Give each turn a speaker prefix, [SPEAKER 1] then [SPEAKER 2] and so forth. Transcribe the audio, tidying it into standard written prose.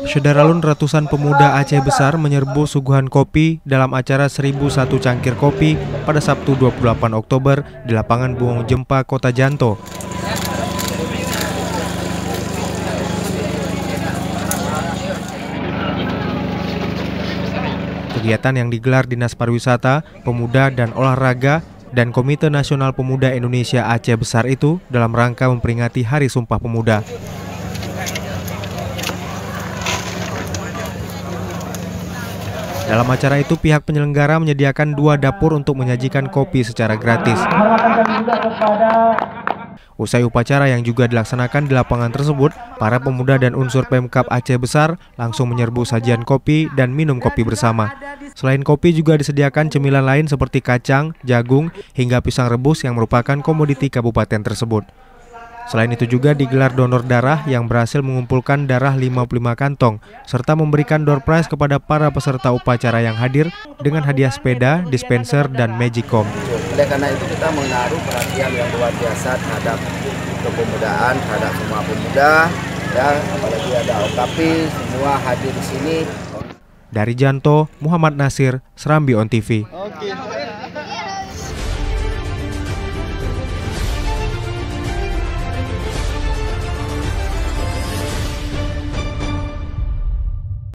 [SPEAKER 1] Sederalun ratusan pemuda Aceh Besar menyerbu suguhan kopi dalam acara 1001 cangkir kopi pada Sabtu 28 Oktober di lapangan Buong Jempa, Kota Janto. Kegiatan yang digelar Dinas Pariwisata, Pemuda dan Olahraga dan Komite Nasional Pemuda Indonesia Aceh Besar itu dalam rangka memperingati Hari Sumpah Pemuda. Dalam acara itu, pihak penyelenggara menyediakan 2 dapur untuk menyajikan kopi secara gratis. Usai upacara yang juga dilaksanakan di lapangan tersebut, para pemuda dan unsur Pemkab Aceh Besar langsung menyerbu sajian kopi dan minum kopi bersama. Selain kopi juga disediakan cemilan lain seperti kacang, jagung, hingga pisang rebus yang merupakan komoditi kabupaten tersebut. Selain itu juga digelar donor darah yang berhasil mengumpulkan darah 55 kantong, serta memberikan door prize kepada para peserta upacara yang hadir dengan hadiah sepeda, dispenser, dan magicom.
[SPEAKER 2] Oleh karena itu kita menaruh perhatian yang luar biasa terhadap kepemudaan, terhadap semua pemuda, ya, apalagi ada Okapi, semua hadir di sini.
[SPEAKER 1] Dari Janto, Muhammad Nasir, Serambi On TV.